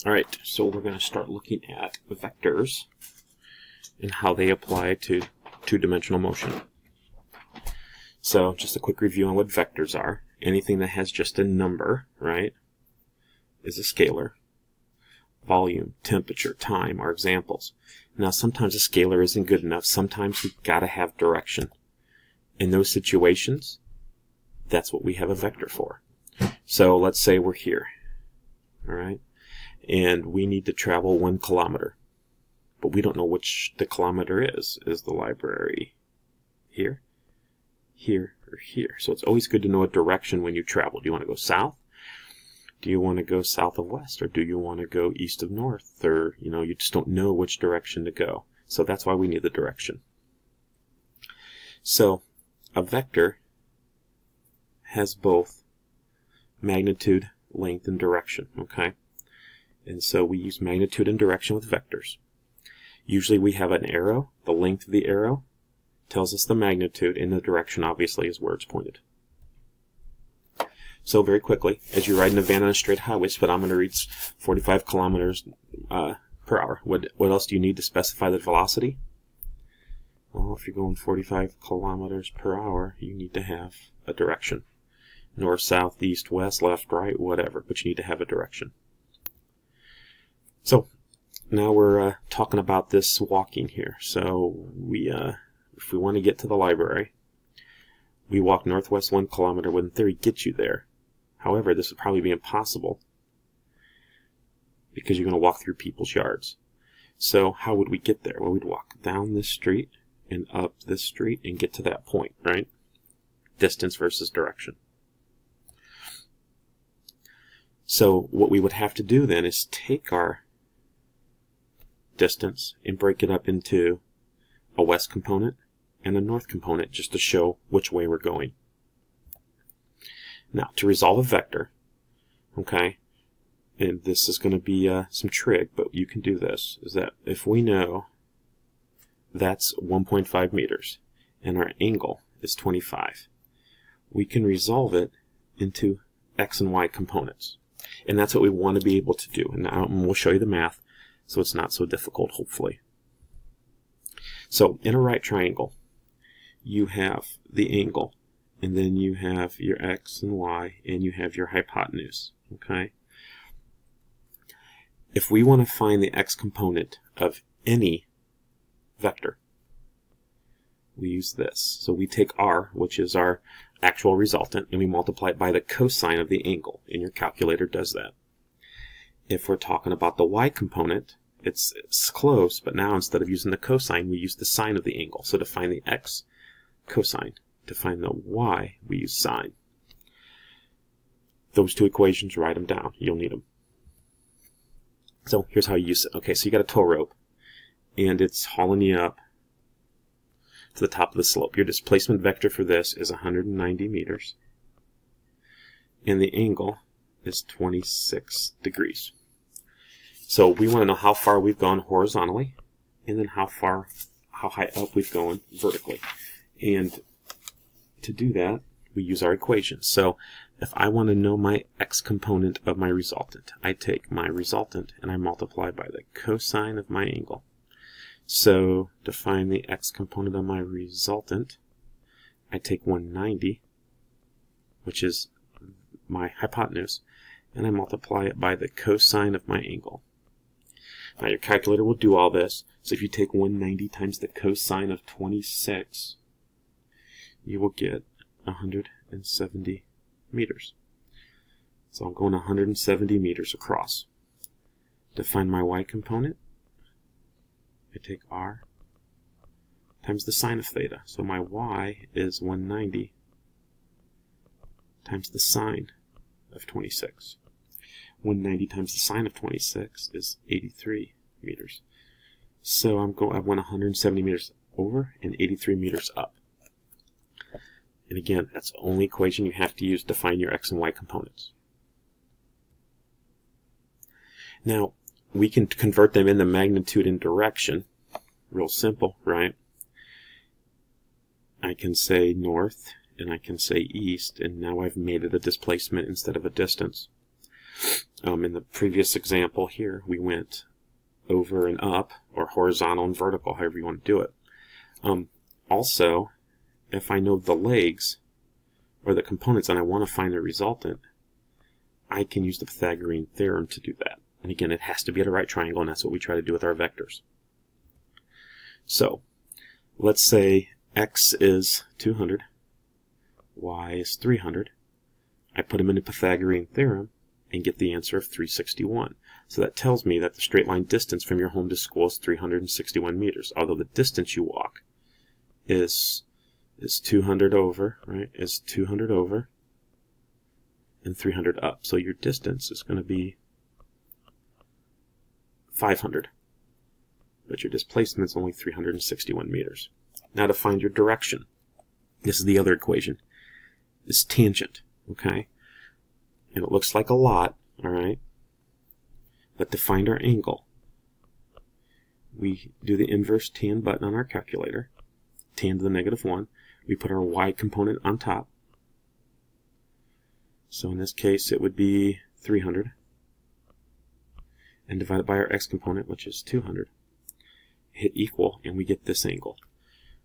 Alright, so we're going to start looking at vectors and how they apply to two-dimensional motion. So just a quick review on what vectors are. Anything that has just a number, right, is a scalar. Volume, temperature, time are examples. Now sometimes a scalar isn't good enough. Sometimes we've got to have direction. In those situations, that's what we have a vector for. So let's say we're here, all right, and we need to travel 1 kilometer, but we don't know which the kilometer is. Is the library here, here, or here? So it's always good to know a direction when you travel. Do you want to go south? Do you want to go south of west? Or do you want to go east of north? Or, you just don't know which direction to go. So that's why we need the direction. So a vector has both magnitude, length, and direction, okay? And so we use magnitude and direction with vectors. Usually we have an arrow. The length of the arrow tells us the magnitude, and the direction obviously is where it's pointed. So very quickly, as you're riding a van on a straight highway, speedometer reads 45 kilometers per hour. What else do you need to specify the velocity? Well, if you're going 45 kilometers per hour, you need to have a direction. North, south, east, west, left, right, whatever, but you need to have a direction. So now we're talking about this walking here. So if we want to get to the library, we walk northwest 1 kilometer, would in theory get you there. However, this would probably be impossible because you're going to walk through people's yards. So how would we get there? Well, we'd walk down this street and up this street and get to that point, right? Distance versus direction. So what we would have to do then is take our distance and break it up into a west component and a north component just to show which way we're going. Now, to resolve a vector, okay, and this is going to be some trig, but you can do this, is that if we know that's 1.5 meters and our angle is 25, we can resolve it into x and y components. And that's what we want to be able to do. And we'll show you the math so it's not so difficult, hopefully. So in a right triangle, you have the angle, and then you have your x and y, and you have your hypotenuse, okay? If we want to find the x component of any vector, we use this. So we take r, which is our actual resultant, and we multiply it by the cosine of the angle, and your calculator does that. If we're talking about the y component, it's close, but now instead of using the cosine, we use the sine of the angle. So to find the x, cosine. To find the y, we use sine. Those two equations, write them down. You'll need them. So here's how you use it. Okay, so you got a tow rope, and it's hauling you up to the top of the slope. Your displacement vector for this is 190 meters, and the angle is 26 degrees. So we want to know how far we've gone horizontally, and then how high up we've gone vertically. And to do that, we use our equations. So if I want to know my x component of my resultant, I take my resultant and I multiply by the cosine of my angle. So to find the x component of my resultant, I take 190, which is my hypotenuse, and I multiply it by the cosine of my angle. Now your calculator will do all this. So if you take 190 times the cosine of 26, you will get 170 meters. So I'm going 170 meters across. To find my y component, I take r times the sine of theta. So my y is 190 times the sine of 26. 190 times the sine of 26 is 83 meters. So I went 170 meters over and 83 meters up. And again, that's the only equation you have to use to find your x and y components. Now, we can convert them into magnitude and direction. Real simple, right? I can say north, and I can say east, and now I've made it a displacement instead of a distance. In the previous example here, we went over and up, or horizontal and vertical, however you want to do it. Also, if I know the legs, or the components, and I want to find the resultant, I can use the Pythagorean theorem to do that. And again, it has to be at a right triangle, and that's what we try to do with our vectors. So, let's say x is 200, y is 300. I put them in the Pythagorean theorem and get the answer of 361. So that tells me that the straight line distance from your home to school is 361 meters, although the distance you walk is 200 over, right? Is 200 over and 300 up. So your distance is going to be 500. But your displacement is only 361 meters. Now to find your direction, this is the other equation, is tangent, okay? And it looks like a lot, all right? But to find our angle, we do the inverse tan button on our calculator, tan to the -1. We put our y component on top. So in this case, it would be 300. And divided by our x component, which is 200. Hit equal, and we get this angle.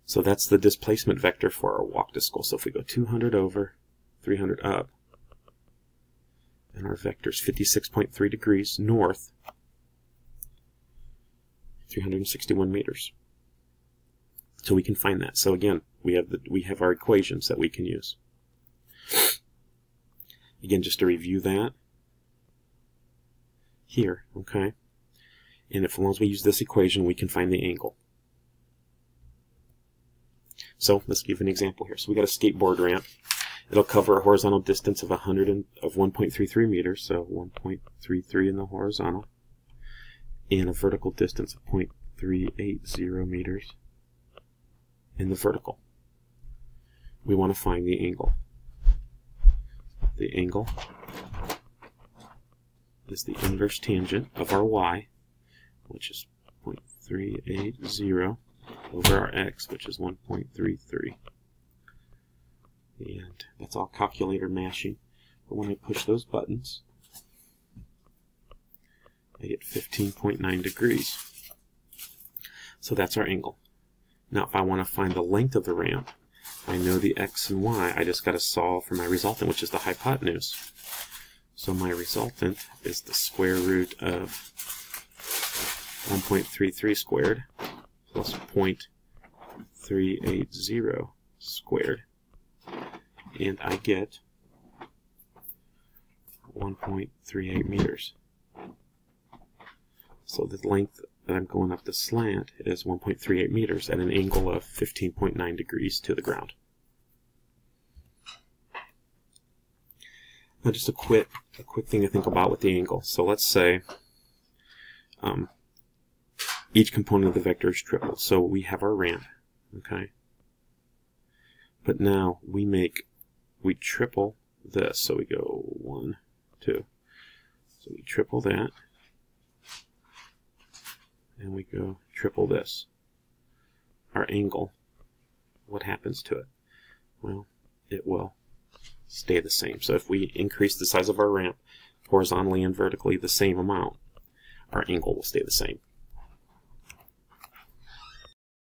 So that's the displacement vector for our walk to school. So if we go 200 over, 300 up, and our vector is 56.3 degrees north, 361 meters. So we can find that. So again, we have our equations that we can use. Again, just to review that here, okay? And as long as we use this equation, we can find the angle. So let's give an example here. So we got a skateboard ramp. It'll cover a horizontal distance of 1.33 meters, so 1.33 in the horizontal, and a vertical distance of 0.380 meters in the vertical. We want to find the angle. The angle is the inverse tangent of our y, which is 0.380, over our x, which is 1.33. And that's all calculator mashing. But when I push those buttons, I get 15.9 degrees. So that's our angle. Now if I want to find the length of the ramp, I know the x and y, I just got to solve for my resultant, which is the hypotenuse. So my resultant is the square root of 1.33 squared plus 0.380 squared. And I get 1.38 meters. So the length that I'm going up the slant is 1.38 meters at an angle of 15.9 degrees to the ground. Now just a quick thing to think about with the angle. So let's say each component of the vector is tripled. So we have our ramp, okay? But now we triple this. So we go 1, 2. So we triple that. And we go triple this. Our angle, what happens to it? Well, it will stay the same. So if we increase the size of our ramp horizontally and vertically the same amount, our angle will stay the same.